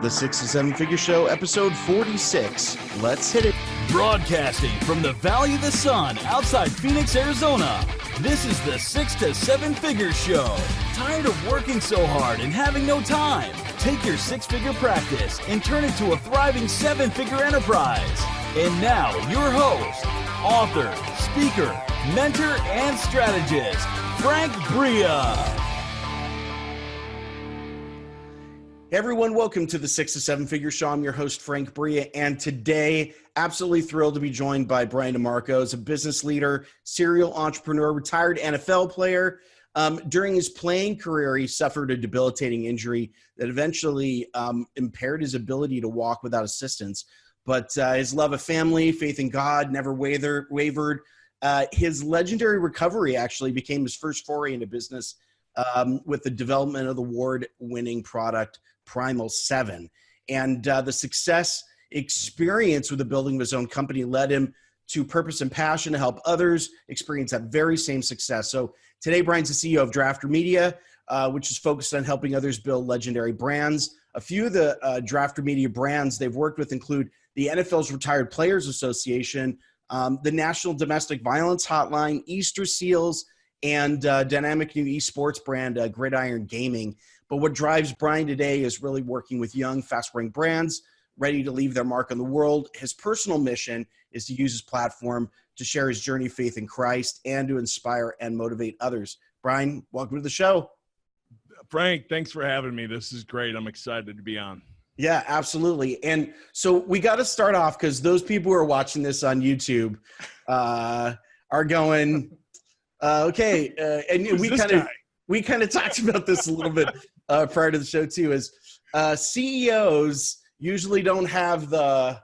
The 6 to 7 Figure Show, episode 46. Let's hit it. Broadcasting from the Valley of the Sun outside Phoenix, Arizona. This is the 6 to 7 Figure Show. Tired of working so hard and having no time? Take your six-figure practice and turn it to a thriving seven-figure enterprise. And now, your host, author, speaker, mentor, and strategist, Frank Bria. Hey everyone, welcome to the 6 to 7 Figure Show. I'm your host, Frank Bria, and today, absolutely thrilled to be joined by Brian DeMarco. He's a business leader, serial entrepreneur, retired NFL player. During his playing career, he suffered a debilitating injury that eventually impaired his ability to walk without assistance. But his love of family, faith in God, never wavered. His legendary recovery actually became his first foray into business with the development of the award-winning product, Primal 7. And the success experience with the building of his own company led him to purpose and passion to help others experience that very same success. So today, Brian's the CEO of DRAFTR Media, which is focused on helping others build legendary brands. A few of the DRAFTR Media brands they've worked with include the NFL's Retired Players Association, the National Domestic Violence Hotline, EasterSeals, and dynamic new eSports brand, Gridiron Gaming. But what drives Brian today is really working with young, fast-growing brands ready to leave their mark on the world. His personal mission is to use his platform to share his journey of faith in Christ and to inspire and motivate others. Brian, welcome to the show. Frank, thanks for having me. This is great. I'm excited to be on. Yeah, absolutely. And so we got to start off because those people who are watching this on YouTube are going, okay. And we kind of talked about this a little bit prior to the show too, is CEOs usually don't have the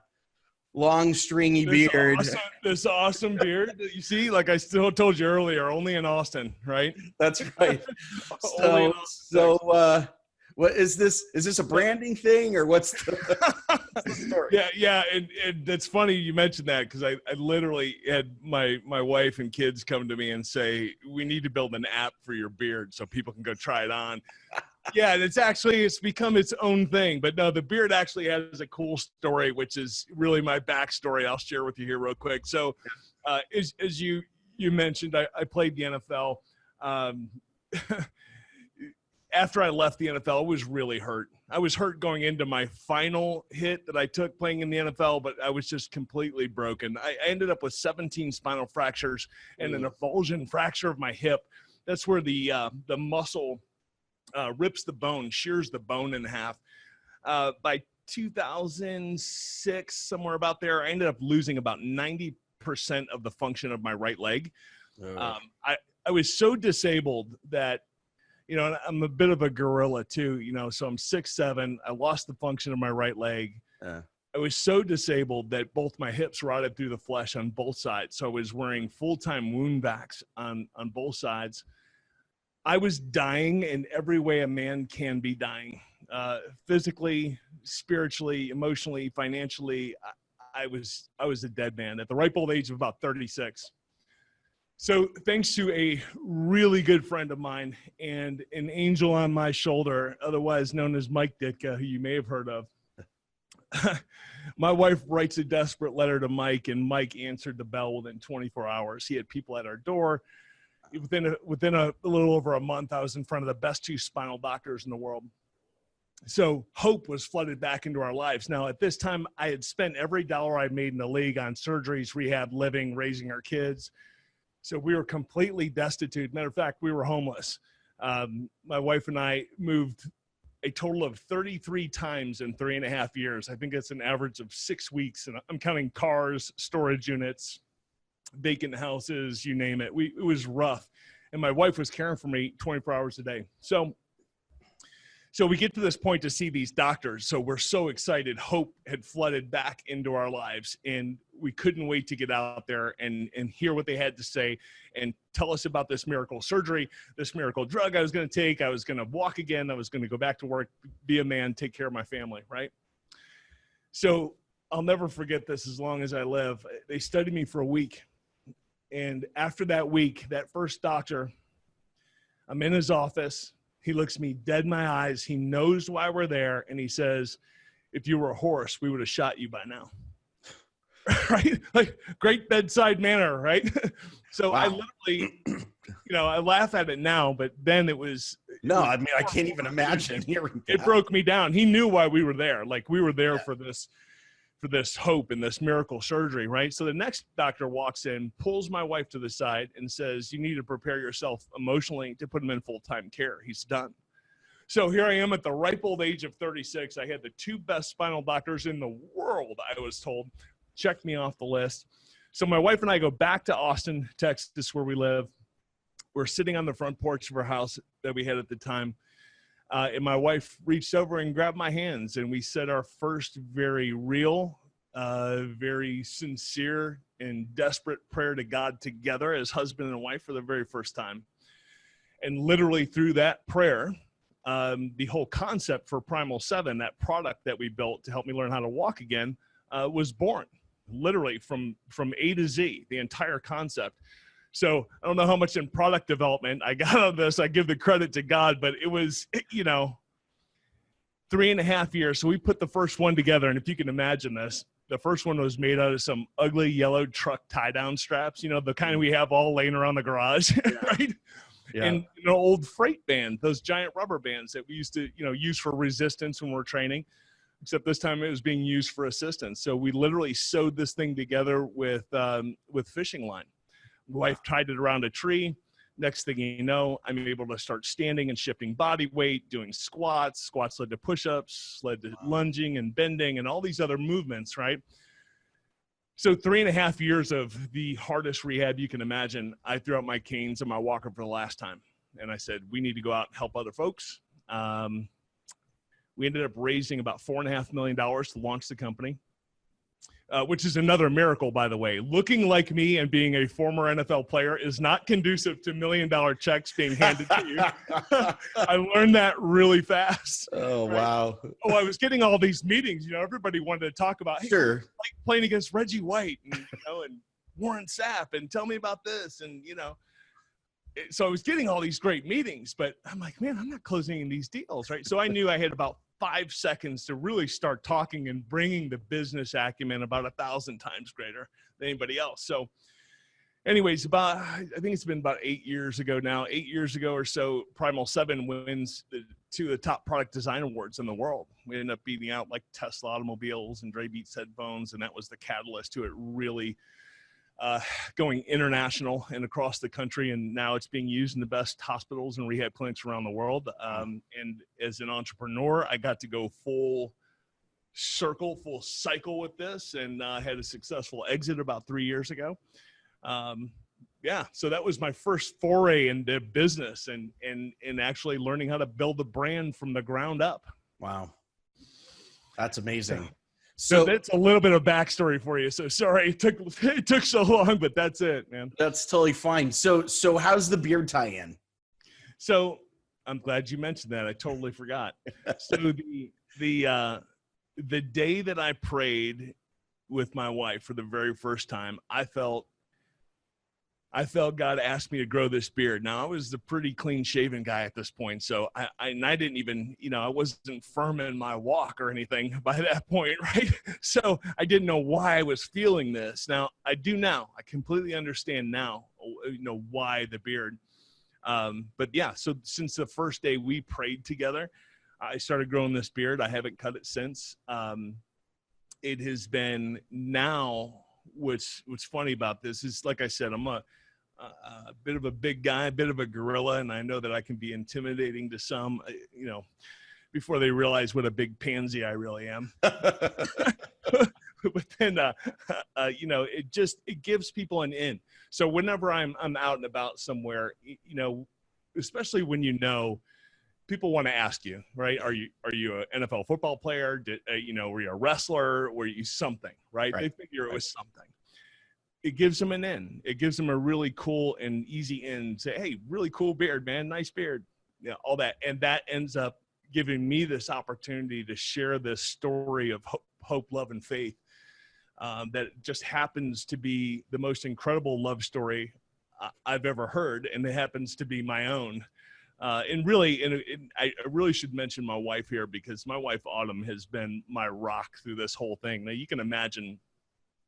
long stringy beard. This awesome beard that you see, like I still told you earlier, only in Austin, right? That's right. What is this? Is this a branding thing or what's the story? Yeah. And that's funny you mentioned that because I literally had my wife and kids come to me and say, we need to build an app for your beard so people can go try it on. Yeah, and it's become its own thing. But no, the beard actually has a cool story, which is really my backstory. I'll share with you here real quick. So as you mentioned, I played the NFL. After I left the NFL, I was really hurt. I was hurt going into my final hit that I took playing in the NFL, but I was just completely broken. I ended up with 17 spinal fractures and an avulsion fracture of my hip. That's where the muscle rips the bone, shears the bone in half. By 2006, somewhere about there, I ended up losing about 90% of the function of my right leg. I was so disabled that, I'm a bit of a gorilla too, so I'm 6'7". I lost the function of my right leg. I was so disabled that both my hips rotted through the flesh on both sides. So I was wearing full-time wound vacs on both sides. I was dying in every way a man can be dying. Physically, spiritually, emotionally, financially. I was a dead man at the ripe old age of about 36. So thanks to a really good friend of mine and an angel on my shoulder, otherwise known as Mike Ditka, who you may have heard of, my wife writes a desperate letter to Mike, and Mike answered the bell within 24 hours. He had people at our door. Within a little over a month, I was in front of the best two spinal doctors in the world. So hope was flooded back into our lives. Now, at this time, I had spent every dollar I made in the league on surgeries, rehab, living, raising our kids. So we were completely destitute. Matter of fact, we were homeless. My wife and I moved a total of 33 times in 3.5 years. I think that's an average of 6 weeks. And I'm counting cars, storage units, vacant houses, you name it. It was rough. And my wife was caring for me 24 hours a day. So we get to this point to see these doctors. So we're so excited. Hope had flooded back into our lives, and we couldn't wait to get out there and hear what they had to say and tell us about this miracle surgery, this miracle drug I was going to take. I was going to walk again. I was going to go back to work, be a man, take care of my family, right? So I'll never forget this as long as I live. They studied me for a week. And after that week, that first doctor, I'm in his office. He looks me dead in my eyes. He knows why we're there. And he says, if you were a horse, we would have shot you by now. Right? Like, great bedside manner, right? So wow. I literally, I laugh at it now, but then it was. No, I mean, I can't even imagine hearing that. It broke me down. He knew why we were there. Like, we were there for this hope and this miracle surgery, right? So the next doctor walks in, pulls my wife to the side and says, you need to prepare yourself emotionally to put him in full-time care. He's done. So here I am at the ripe old age of 36. I had the 2 best spinal doctors in the world, I was told, checked me off the list. So my wife and I go back to Austin, Texas, where we live. We're sitting on the front porch of our house that we had at the time. And my wife reached over and grabbed my hands, and we said our first very real, very sincere and desperate prayer to God together as husband and wife for the very first time. And literally through that prayer, the whole concept for Primal 7, that product that we built to help me learn how to walk again, was born. Literally from A to Z, the entire concept. So I don't know how much in product development I got on this. I give the credit to God, but it was, 3.5 years. So we put the first one together. And if you can imagine this, the first one was made out of some ugly yellow truck tie-down straps, the kind we have all laying around the garage, right? Yeah. And an old freight band, those giant rubber bands that we used to, use for resistance when we're training. Except this time it was being used for assistance. So we literally sewed this thing together with fishing line. Wife tied it around a tree. Next thing you know, I'm able to start standing and shifting body weight, doing squats. Squats led to push-ups, led to lunging and bending and all these other movements, right? So 3.5 years of the hardest rehab you can imagine. I threw out my canes and my walker for the last time. And I said, we need to go out and help other folks. We ended up raising about $4.5 million to launch the company, which is another miracle, by the way. Looking like me and being a former NFL player is not conducive to $1 million checks being handed to you. I learned that really fast. Oh, right? Wow. I was getting all these meetings. Everybody wanted to talk about, hey, sure, like playing against Reggie White and, and Warren Sapp, and tell me about this, and so I was getting all these great meetings, but I'm like, man, I'm not closing in these deals, right? So I knew I had about 5 seconds to really start talking and bringing the business acumen about 1,000 times greater than anybody else. So anyways, I think it's been about 8 years ago now, 8 years ago or so, Primal 7 wins 2 of the top product design awards in the world. We ended up beating out like Tesla automobiles and Dre Beats headphones, and that was the catalyst to it really going international and across the country, and now it's being used in the best hospitals and rehab clinics around the world. And as an entrepreneur, I got to go full cycle with this, and had a successful exit about 3 years ago. So that was my first foray into business and actually learning how to build a brand from the ground up. Wow, that's amazing. So that's a little bit of backstory for you. So sorry it took so long, but that's it, man. That's totally fine. So how's the beard tie in? So I'm glad you mentioned that. I totally forgot. So the day that I prayed with my wife for the very first time, I felt God asked me to grow this beard. Now, I was a pretty clean-shaven guy at this point, so I didn't even, I wasn't firm in my walk or anything by that point, right? So I didn't know why I was feeling this. Now, I do now. I completely understand now, why the beard. But yeah, so since the first day we prayed together, I started growing this beard. I haven't cut it since. It has been now, what's funny about this is, like I said, I'm a bit of a big guy, a bit of a gorilla, and I know that I can be intimidating to some, before they realize what a big pansy I really am. But then, it gives people an in. So whenever I'm out and about somewhere, especially when people want to ask you, right? Are you an NFL football player? Were you a wrestler? Were you something, right? They figure it was something. It gives them an in. It gives them a really cool and easy in. Say, hey, really cool beard, man. Nice beard. All that. And that ends up giving me this opportunity to share this story of hope, love, and faith that just happens to be the most incredible love story I've ever heard. And it happens to be my own. And really, I really should mention my wife here, because my wife, Autumn, has been my rock through this whole thing. Now, you can imagine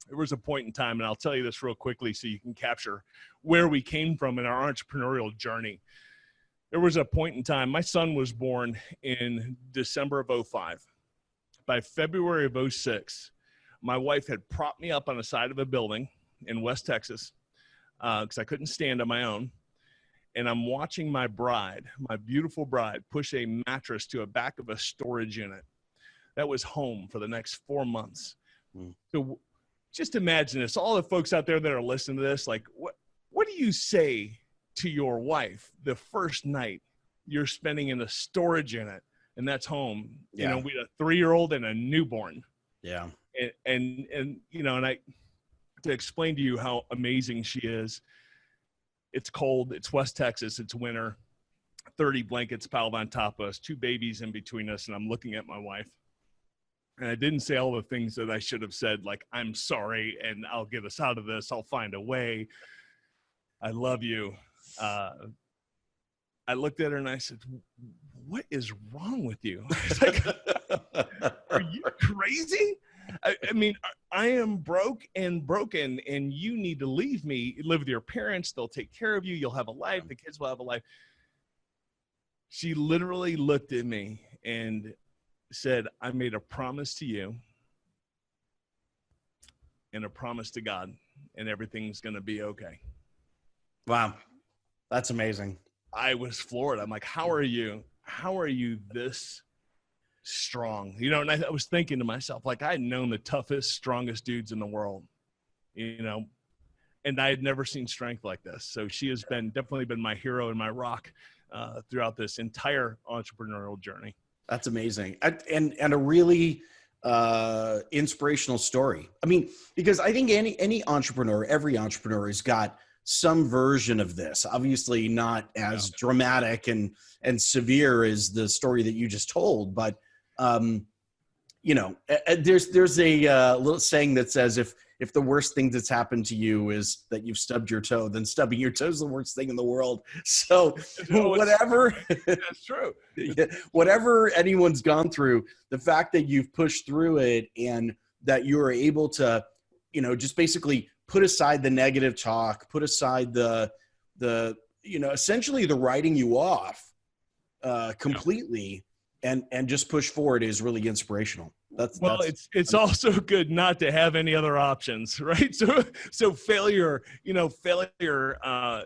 there was a point in time, and I'll tell you this real quickly so you can capture where we came from in our entrepreneurial journey. There was a point in time, my son was born in December of 2005. By February of 2006, my wife had propped me up on the side of a building in West Texas because I couldn't stand on my own. And I'm watching my bride, my beautiful bride, push a mattress to a back of a storage unit. That was home for the next 4 months. So just imagine this. All the folks out there that are listening to this, like, what do you say to your wife the first night you're spending in a storage unit, and that's home? You know, we had a 3-year-old and a newborn. Yeah. And you know, and I, to explain to you how amazing she is, it's cold, it's West Texas, it's winter, 30 blankets piled on top of us, 2 babies in between us, and I'm looking at my wife. And I didn't say all the things that I should have said, like, I'm sorry, and I'll get us out of this, I'll find a way, I love you. I looked at her and I said, what is wrong with you? I was like, are you crazy? I mean, I am broke and broken, and you need to leave me, live with your parents. They'll take care of you. You'll have a life. The kids will have a life. She literally looked at me and said, I made a promise to you and a promise to God, and everything's going to be okay. Wow. That's amazing. I was floored. I'm like, how are you this strong? You know, and I was thinking to myself, like, I had known the toughest, strongest dudes in the world, you know, and I had never seen strength like this. So she has definitely been my hero and my rock throughout this entire entrepreneurial journey. That's amazing. And a really inspirational story. I mean, because I think any entrepreneur, every entrepreneur has got some version of this, obviously not as dramatic and severe as the story that you just told, but you know, there's a little saying that says, if the worst thing that's happened to you is that you've stubbed your toe, then stubbing your toe is the worst thing in the world. So whatever, that's true. Whatever anyone's gone through, the fact that you've pushed through it and that you're able to, you know, just basically put aside the negative talk, put aside the you know, essentially the writing you off completely, and just push forward is really inspirational. That's it's also good not to have any other options, right? So failure, you know, I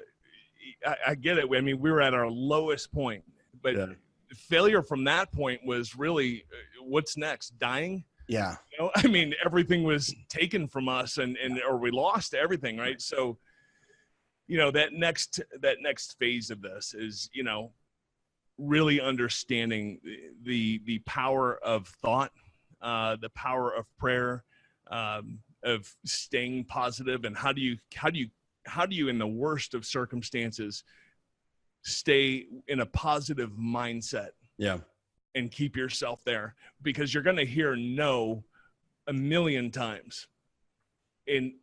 get it. I mean, we were at our lowest point, but failure from that point was really what's next? Dying? Yeah. You know, I mean, everything was taken from us or we lost everything, right? So, you know, that next phase of this is, you know, really understanding the power of thought, the power of prayer, of staying positive, and how do you in the worst of circumstances stay in a positive mindset? Yeah. And keep yourself there, because you're going to hear no a million times. And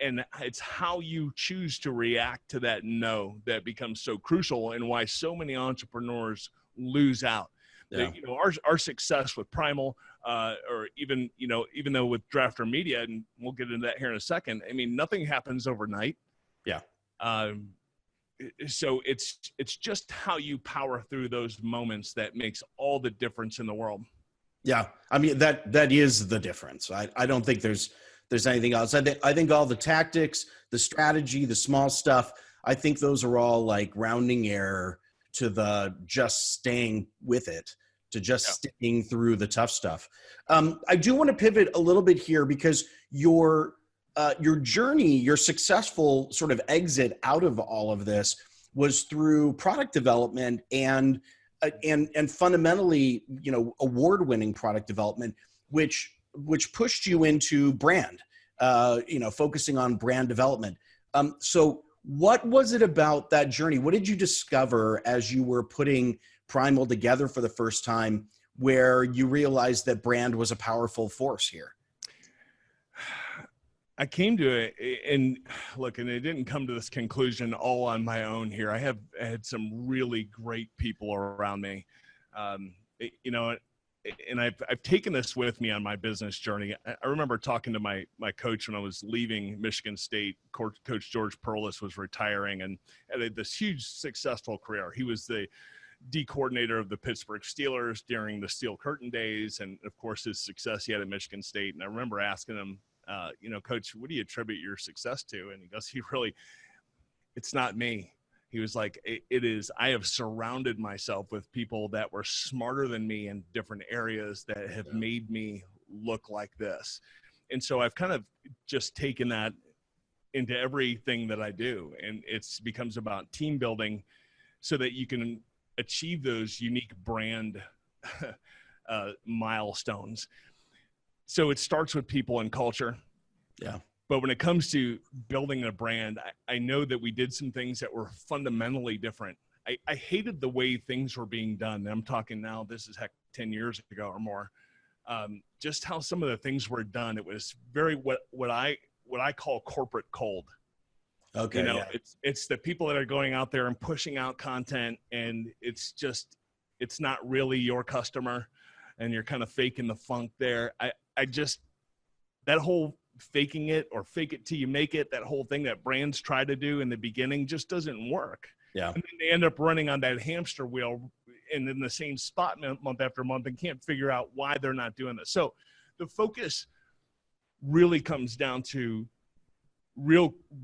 it's how you choose to react to that no that becomes so crucial, and why so many entrepreneurs lose out. Yeah. You know, our success with Primal, or even though with DRAFTR Media, and we'll get into that here in a second, I mean, nothing happens overnight. Yeah. So it's just how you power through those moments that makes all the difference in the world. Yeah. I mean, that is the difference. I don't think there's anything else. I think all the tactics, the strategy, the small stuff, I think those are all like rounding error to the just staying with it, to just sticking through the tough stuff. I do want to pivot a little bit here, because your journey, your successful sort of exit out of all of this was through product development and fundamentally, you know, award-winning product development, which pushed you into brand, you know, focusing on brand development. So what was it about that journey? What did you discover as you were putting Primal together for the first time, where you realized that brand was a powerful force here? I came to it, and look, and it didn't come to this conclusion all on my own here. I had some really great people around me, you know, and I've taken this with me on my business journey. I remember talking to my coach when I was leaving Michigan State. Coach George Perlis was retiring and had this huge successful career. He was the D coordinator of the Pittsburgh Steelers during the Steel Curtain days, and of course his success he had at Michigan State. And I remember asking him, you know, Coach, what do you attribute your success to? And he goes, it's not me. He was like, it is, I have surrounded myself with people that were smarter than me in different areas that have made me look like this. And so I've kind of just taken that into everything that I do. And it's becomes about team building so that you can achieve those unique brand milestones. So it starts with people and culture. Yeah. But when it comes to building a brand, I know that we did some things that were fundamentally different. I hated the way things were being done. I'm talking now, this is 10 years ago or more. Just how some of the things were done. It was very, what I call corporate cold. Okay. You know, it's the people that are going out there and pushing out content, and it's not really your customer, and you're kind of faking the funk there. I just, that whole faking it or fake it till you make it, that whole thing that brands try to do in the beginning just doesn't work. Yeah. And then they end up running on that hamster wheel and in the same spot month after month and can't figure out why they're not doing this. So the focus really comes down to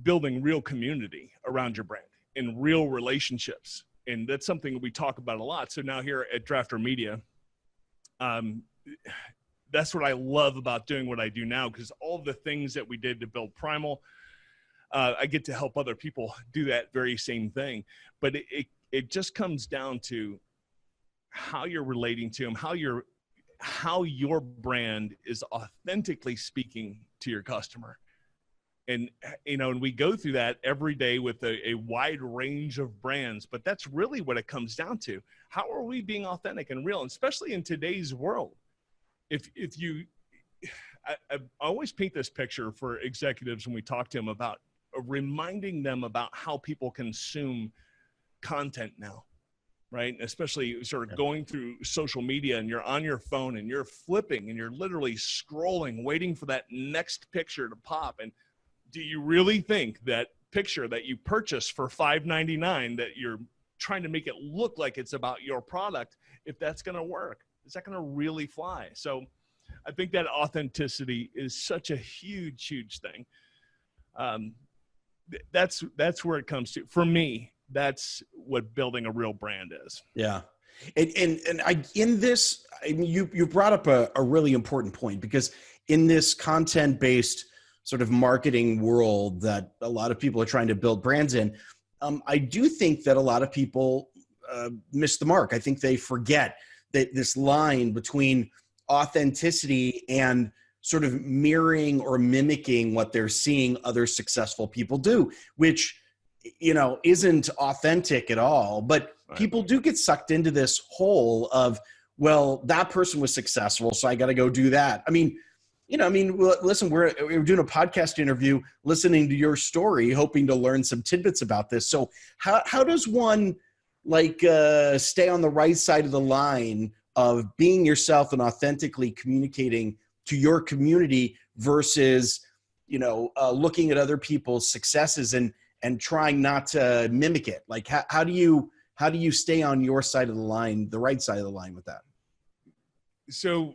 building real community around your brand and real relationships. And that's something we talk about a lot. So now here at DRAFTR Media, that's what I love about doing what I do now, because all the things that we did to build Primal, I get to help other people do that very same thing. But it just comes down to how you're relating to them, how your brand is authentically speaking to your customer. And, you know, and we go through that every day with a wide range of brands, but that's really what it comes down to. How are we being authentic and real, and especially in today's world? I always paint this picture for executives when we talk to them about reminding them about how people consume content now, right? Especially sort of going through social media, and you're on your phone and you're flipping and you're literally scrolling, waiting for that next picture to pop. And do you really think that picture that you purchased for $5.99 that you're trying to make it look like it's about your product, if that's going to work? Is that going to really fly? So I think that authenticity is such a huge, huge thing. That's where it comes to. For me, that's what building a real brand is. Yeah. And I, in this, I mean, you brought up a really important point, because in this content-based sort of marketing world that a lot of people are trying to build brands in, I do think that a lot of people miss the mark. I think they forget that this line between authenticity and sort of mirroring or mimicking what they're seeing other successful people do, which, you know, isn't authentic at all. But people do get sucked into this hole of, well, that person was successful, so I got to go do that. I mean, listen, we're doing a podcast interview, listening to your story, hoping to learn some tidbits about this. So how does one stay on the right side of the line of being yourself and authentically communicating to your community versus, looking at other people's successes and trying not to mimic it? Like, how do you stay on your side of the line, the right side of the line with that? So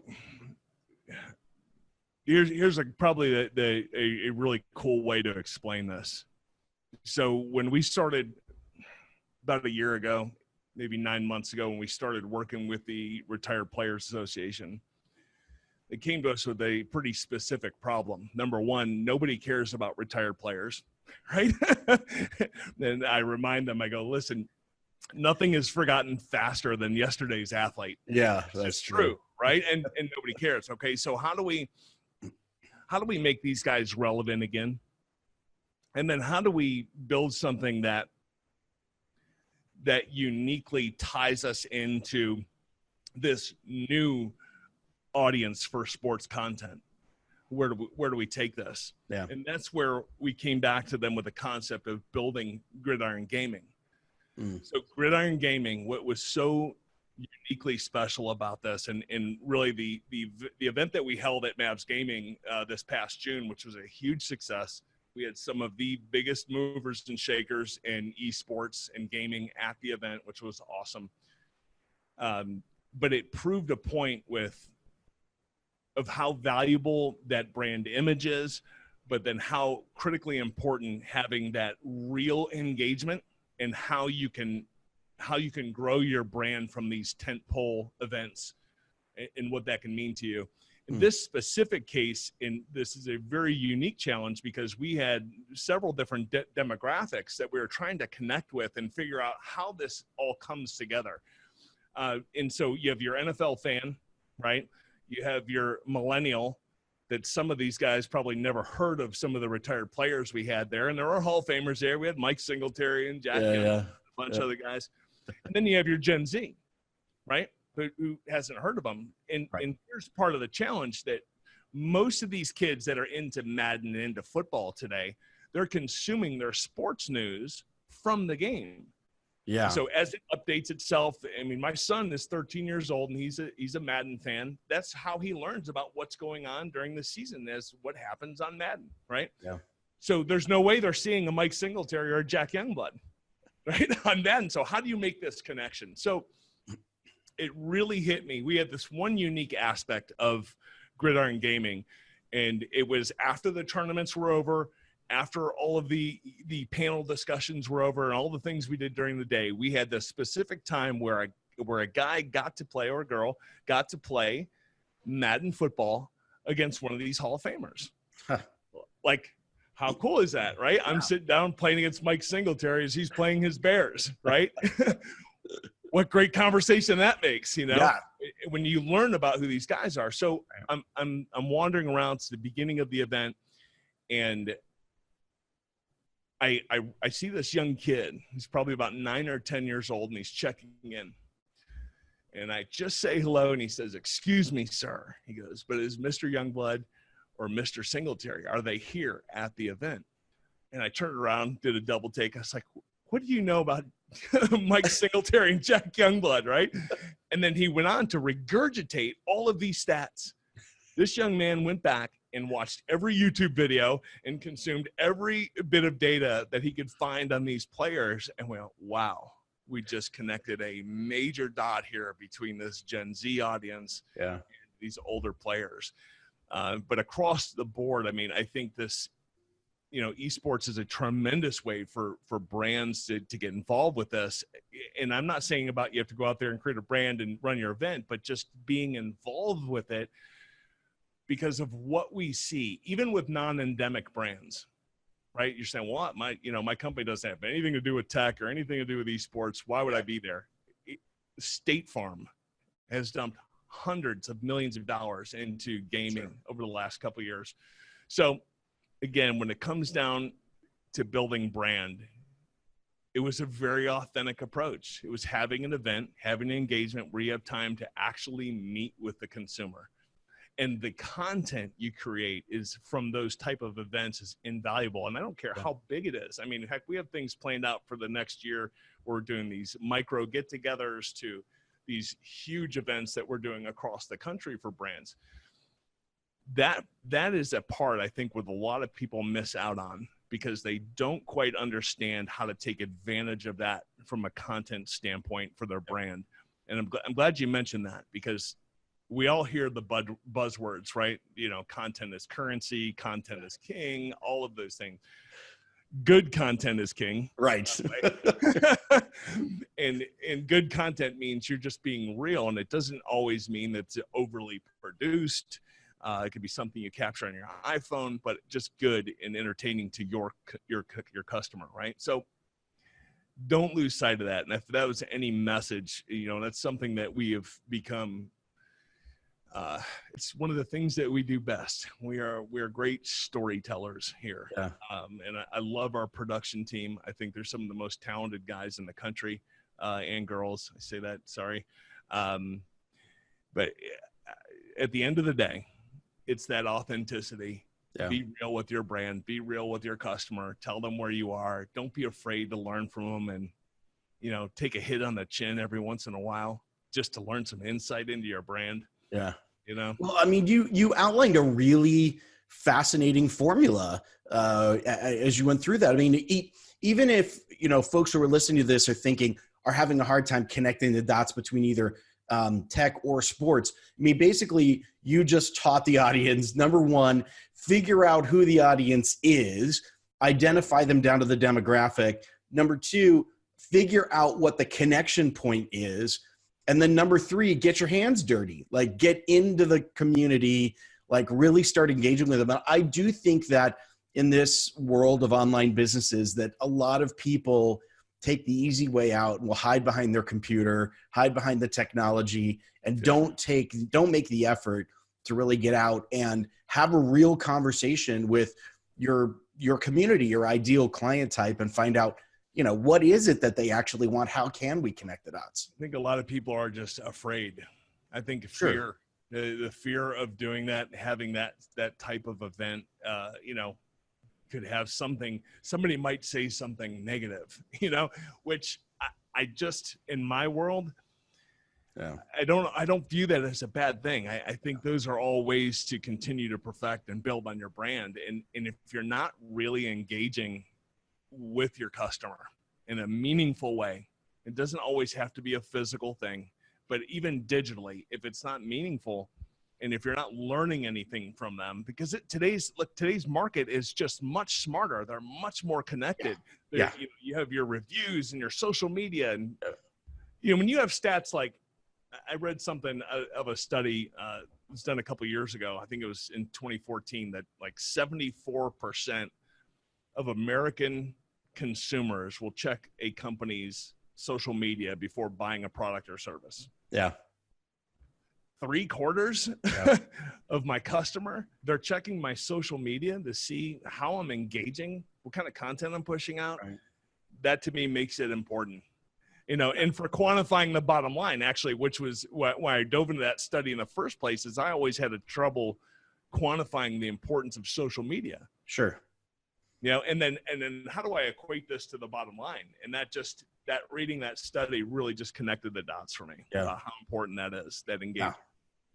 here's probably a really cool way to explain this. So when we started about a year ago, maybe 9 months ago, when we started working with the Retired Players Association, they came to us with a pretty specific problem. Number one, nobody cares about retired players, right? And I remind them, I go, listen, nothing is forgotten faster than yesterday's athlete. Yeah, that's true. Right? And nobody cares. Okay, so how do we make these guys relevant again? And then how do we build something that uniquely ties us into this new audience for sports content? where do we take this? Yeah. And that's where we came back to them with the concept of building Gridiron Gaming. So Gridiron Gaming, what was so uniquely special about this, and really the event that we held at Mavs Gaming this past June, which was a huge success. We had some of the biggest movers and shakers in eSports and gaming at the event, which was awesome. But it proved a point of how valuable that brand image is, but then how critically important having that real engagement and how you can grow your brand from these tentpole events and what that can mean to you. In this specific case, this is a very unique challenge because we had several different demographics that we were trying to connect with and figure out how this all comes together. And so you have your NFL fan, right? You have your millennial that some of these guys probably never heard of some of the retired players we had there. And there are Hall of Famers there. We had Mike Singletary and Jack Young, a bunch of other guys. And then you have your Gen Z, right? Who hasn't heard of them. And here's part of the challenge, that most of these kids that are into Madden and into football today, they're consuming their sports news from the game. Yeah. So as it updates itself, I mean, my son is 13 years old and he's a Madden fan. That's how he learns about what's going on during the season, is what happens on Madden, right? Yeah. So there's no way they're seeing a Mike Singletary or a Jack Youngblood, right, on Madden. So how do you make this connection? So it really hit me. We had this one unique aspect of Gridiron Gaming, and it was after the tournaments were over, after all of the panel discussions were over and all the things we did during the day, we had this specific time where a guy got to play, or a girl got to play Madden football against one of these Hall of Famers. Like, how cool is that, right? I'm sitting down playing against Mike Singletary as he's playing his Bears, right? What great conversation that makes, you know, when you learn about who these guys are. So I'm wandering around to the beginning of the event, and I see this young kid. He's probably about 9 or 10 years old, and he's checking in. And I just say hello, and he says, "Excuse me, sir." He goes, "But is Mr. Youngblood or Mr. Singletary, are they here at the event?" And I turned around, did a double take. I was like, "What do you know about Mike Singletary and Jack Youngblood?" Right? And then he went on to regurgitate all of these stats. This young man went back and watched every YouTube video and consumed every bit of data that he could find on these players, and went, wow, we just connected a major dot here between this Gen Z audience and these older players. But across the board, I mean, I think this, you know, esports is a tremendous way for brands to get involved with this. And I'm not saying about you have to go out there and create a brand and run your event, but just being involved with it, because of what we see, even with non-endemic brands, right? You're saying, well, my company doesn't have anything to do with tech or anything to do with esports. Why would I be there? State Farm has dumped hundreds of millions of dollars into gaming over the last couple of years. So again, when it comes down to building brand, it was a very authentic approach. It was having an event, having an engagement where you have time to actually meet with the consumer. And the content you create is from those type of events is invaluable. And I don't care how big it is. I mean, heck, we have things planned out for the next year. We're doing these micro get-togethers to these huge events that we're doing across the country for brands. That is a part, I think, where a lot of people miss out on, because they don't quite understand how to take advantage of that from a content standpoint for their brand. And I'm glad you mentioned that, because we all hear the buzzwords, right? You know, content is currency, content is king, all of those things. Good content is king. Right. and good content means you're just being real, and it doesn't always mean that it's overly produced. It could be something you capture on your iPhone, but just good and entertaining to your customer, right? So don't lose sight of that. And if that was any message, you know, that's something that we have become. It's one of the things that we do best. We are great storytellers here. Yeah. And I love our production team. I think they're some of the most talented guys in the country, and girls. I say that, sorry. But at the end of the day, it's that authenticity. Yeah. Be real with your brand, be real with your customer, tell them where you are. Don't be afraid to learn from them, and, you know, take a hit on the chin every once in a while just to learn some insight into your brand. Yeah. You know? Well, I mean, you outlined a really fascinating formula as you went through that. I mean, even if, you know, folks who are listening to this are having a hard time connecting the dots between either tech or sports. I mean, basically, you just taught the audience, number one, figure out who the audience is, identify them down to the demographic. Number two, figure out what the connection point is. And then number three, get your hands dirty, like get into the community, like really start engaging with them. And I do think that in this world of online businesses, that a lot of people take the easy way out and will hide behind their computer, hide behind the technology, and don't make the effort to really get out and have a real conversation with your community, your ideal client type, and find out, you know, what is it that they actually want? How can we connect the dots? I think a lot of people are just afraid. I think fear, the fear of doing that, having that type of event, you know, could have somebody might say something negative, you know, which I just, in my world, I don't view that as a bad thing. I think those are all ways to continue to perfect and build on your brand. And if you're not really engaging with your customer in a meaningful way, it doesn't always have to be a physical thing, but even digitally, if it's not meaningful, and if you're not learning anything from them, because today's market is just much smarter. They're much more connected. Yeah. You have your reviews and your social media, and you know, when you have stats like, I read something of a study it was done a couple of years ago. I think it was in 2014, that like 74% of American consumers will check a company's social media before buying a product or service. Yeah. 3/4 of my customer, they're checking my social media to see how I'm engaging, what kind of content I'm pushing out. Right. That to me makes it important, you know. And for quantifying the bottom line, actually, which was why I dove into that study in the first place, is I always had a trouble quantifying the importance of social media. Sure. You know, and then how do I equate this to the bottom line? And that reading that study really just connected the dots for me about how important that is, that engagement. Yeah.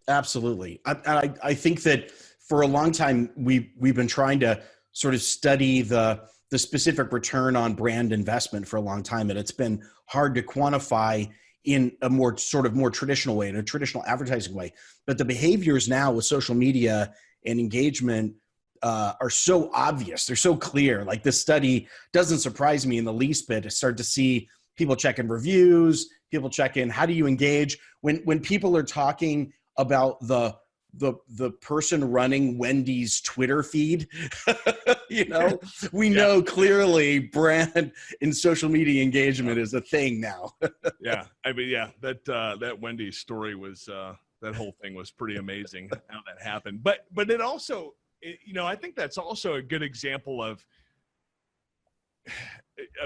Absolutely. I think that for a long time, we've been trying to sort of study the specific return on brand investment for a long time. And it's been hard to quantify in a more traditional way, in a traditional advertising way. But the behaviors now with social media and engagement are so obvious. They're so clear. Like, this study doesn't surprise me in the least bit to start to see people checking reviews, people checking, how do you engage? When people are talking about the person running Wendy's Twitter feed, you know, we know clearly brand and social media engagement is a thing now. I mean, that Wendy's story was, that whole thing was pretty amazing how that happened. But it also, you know, I think that's also a good example of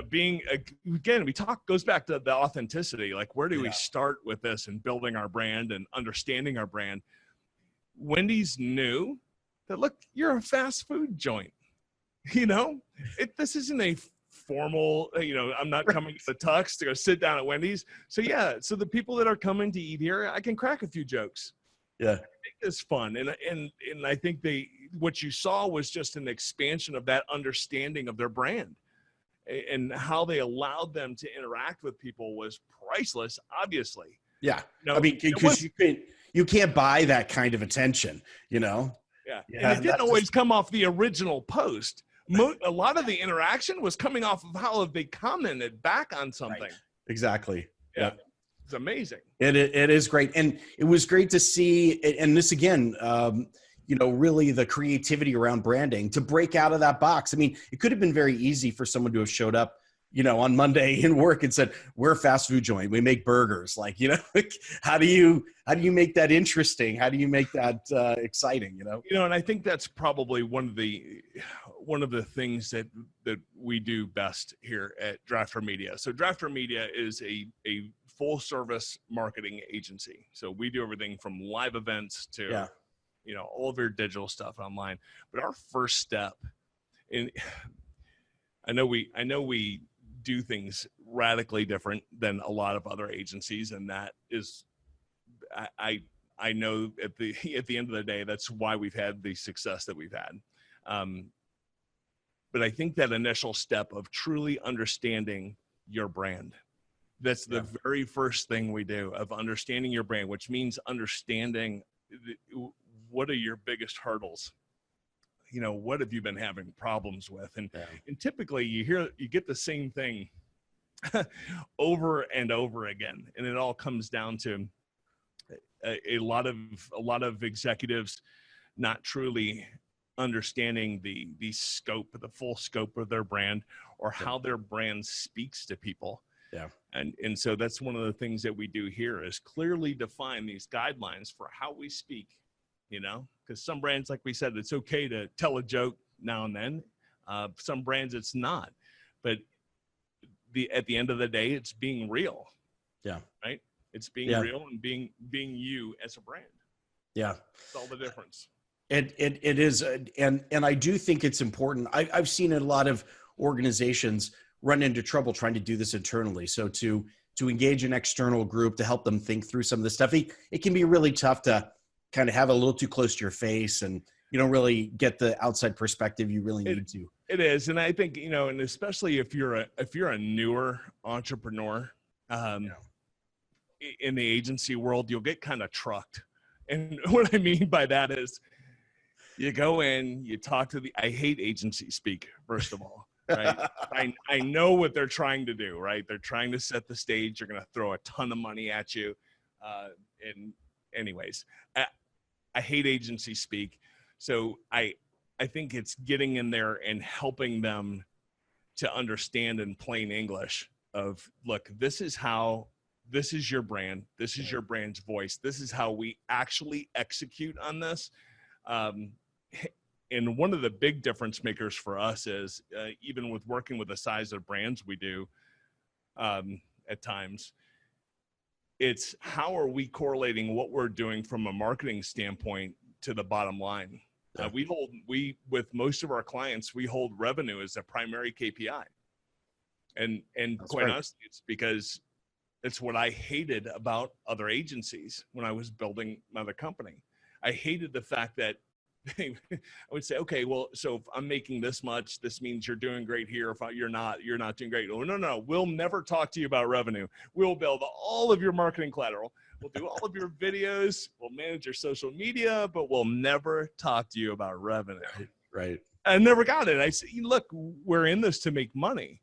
being, again, goes back to the authenticity. Like, where do we start with this and building our brand and understanding our brand? Wendy's knew that, look, you're a fast food joint, you know, this isn't a formal, you know, I'm not coming to the tux to go sit down at Wendy's. So so the people that are coming to eat here, I can crack a few jokes. Yeah. I think it's fun. And I think what you saw was just an expansion of that understanding of their brand. And how they allowed them to interact with people was priceless, obviously. Yeah. You know, I mean, because you can't buy that kind of attention, you know? Yeah. And it didn't always come off the original post. A lot of the interaction was coming off of how they commented back on something. Right. Exactly. Yeah. It's amazing. It is great. And it was great to see, and this again, you know, really the creativity around branding to break out of that box. I mean, it could have been very easy for someone to have showed up, you know, on Monday in work and said, we're a fast food joint, we make burgers. Like, you know, how do you make that interesting? How do you make that exciting, you know? You know, and I think that's probably one of the things that we do best here at DRAFTR Media. So DRAFTR Media is a full service marketing agency. So we do everything from live events to all of your digital stuff online. But our first step, and I know we do things radically different than a lot of other agencies, and that is, I know at the end of the day, that's why we've had the success that we've had. But I think that initial step of truly understanding your brand, that's the very first thing we do, of understanding your brand, which means understanding what are your biggest hurdles. What have you been having problems with? And typically you get the same thing over and over again. And it all comes down to a lot of executives not truly understanding the full scope of their brand, or how their brand speaks to people. Yeah. And so that's one of the things that we do here, is clearly define these guidelines for how we speak, because some brands, like we said, it's okay to tell a joke now and then. Some brands it's not, but at the end of the day, it's being real. Yeah. Right. It's being real and being you as a brand. Yeah. It's all the difference. It is. And I do think it's important. I've seen a lot of organizations run into trouble trying to do this internally. So to engage an external group to help them think through some of this stuff, it can be really tough to kind of have a little too close to your face, and you don't really get the outside perspective you really need to. It is. And I think, and especially if you're a newer entrepreneur, in the agency world, you'll get kind of trucked. And what I mean by that is, you go in, you talk to I hate agency speak, first of all, right? I know what they're trying to do, right? They're trying to set the stage. They're going to throw a ton of money at you. And anyways, I hate agency speak. So I think it's getting in there and helping them to understand in plain English of, look, this is your brand. This is your brand's voice. This is how we actually execute on this. And one of the big difference makers for us is, even with working with the size of brands we do, at times, it's how are we correlating what we're doing from a marketing standpoint to the bottom line. With most of our clients, we hold revenue as a primary KPI. And quite honestly, it's because it's what I hated about other agencies when I was building another company. I hated the fact that I would say, okay, well, so if I'm making this much, this means you're doing great here. If you're not doing great. Oh, no, we'll never talk to you about revenue. We'll build all of your marketing collateral. We'll do all of your videos. We'll manage your social media, but we'll never talk to you about revenue. Right. I never got it. I said, look, we're in this to make money,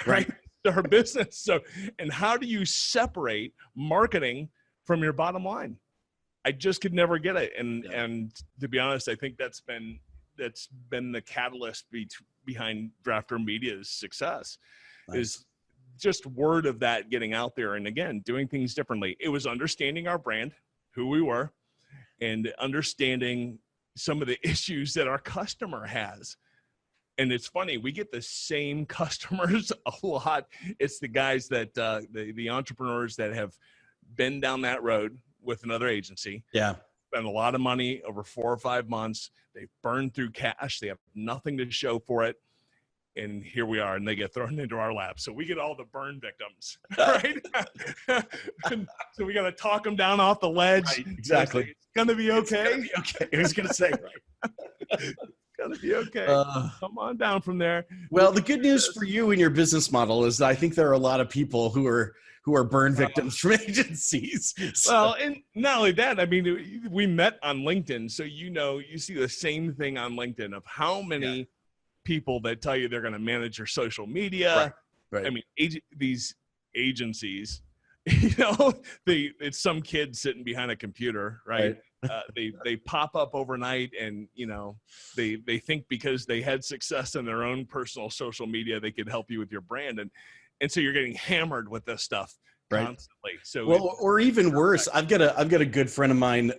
right? Our business. So, and how do you separate marketing from your bottom line? I just could never get it. And to be honest, I think that's been the catalyst behind DRAFTR Media's success. Nice. Is just word of that getting out there. And again, doing things differently. It was understanding our brand, who we were, and understanding some of the issues that our customer has. And it's funny, we get the same customers a lot. It's the guys that, the entrepreneurs that have been down that road with another agency. Yeah. Spent a lot of money over 4 or 5 months. They've burned through cash. They have nothing to show for it. And here we are, and they get thrown into our lap. So we get all the burn victims, right? So we got to talk them down off the ledge. Right, exactly. It's going to be okay. It's gonna be okay. I was going to say, it's going to be okay. Come on down from there. Well, the good news for you in your business model is that I think there are a lot of people who are burn victims from agencies. So. Well, and not only that, I mean, we met on LinkedIn. So, you see the same thing on LinkedIn of how many people that tell you they're going to manage your social media. Right. I mean, these agencies, it's some kid sitting behind a computer, right? They pop up overnight, and they think because they had success in their own personal social media, they could help you with your brand, and so you're getting hammered with this stuff constantly. So, well, or even worse, I've got a good friend of mine.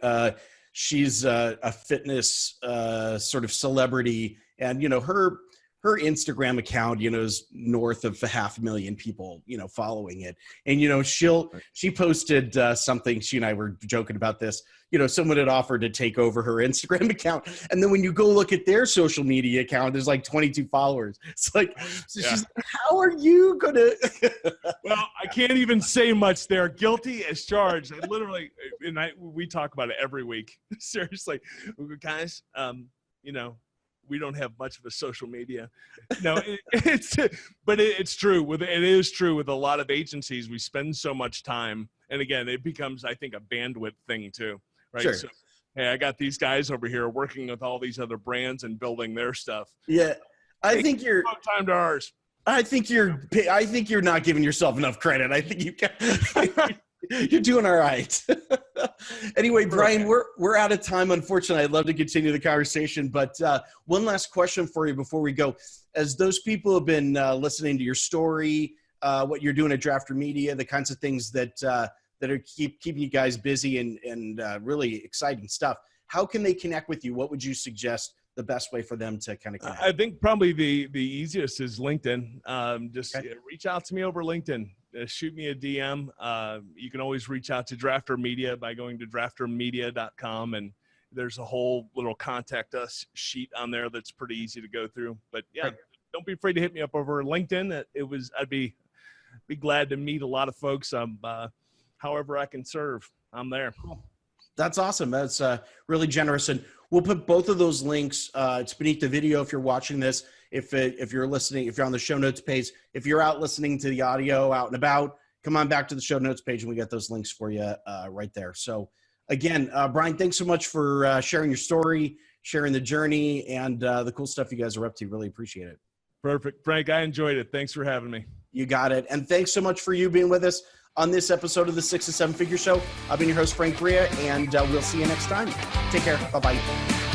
She's a fitness sort of celebrity, and her her Instagram account, is north of 500,000 people, following it. And, she posted something, she and I were joking about this, someone had offered to take over her Instagram account. And then when you go look at their social media account, there's like 22 followers. It's like, she's like, how are you going to? Well, I can't even say much there. Guilty as charged. I literally, we talk about it every week. Seriously, guys, we don't have much of a social media. No, it's true. It is true with a lot of agencies. We spend so much time, and again, it becomes, I think, a bandwidth thing too, right? Sure. So, hey, I got these guys over here working with all these other brands and building their stuff. Yeah, I think you're time to ours. I think you're not giving yourself enough credit. I think you're doing all right. Anyway, Brian, we're out of time, unfortunately. I'd love to continue the conversation, but one last question for you before we go. As those people have been listening to your story, what you're doing at DRAFTR Media, the kinds of things that are keeping you guys busy and really exciting stuff, how can they connect with you? What would you suggest the best way for them to kind of connect? I think probably the easiest is LinkedIn. Reach out to me over LinkedIn. Shoot me a DM. You can always reach out to DRAFTR Media by going to draftrmedia.com, and there's a whole little contact us sheet on there that's pretty easy to go through. But yeah, don't be afraid to hit me up over LinkedIn. I'd be glad to meet a lot of folks. However I can serve, I'm there. Cool. That's awesome. That's really generous. And we'll put both of those links. It's beneath the video if you're watching this. If you're listening, if you're on the show notes page, if you're out listening to the audio out and about, come on back to the show notes page and we got those links for you right there. So again, Brian, thanks so much for sharing your story, sharing the journey, and the cool stuff you guys are up to. Really appreciate it. Perfect. Frank, I enjoyed it. Thanks for having me. You got it. And thanks so much for you being with us on this episode of the 6 to 7 Figure Show. I've been your host, Frank Bria, and we'll see you next time. Take care. Bye-bye.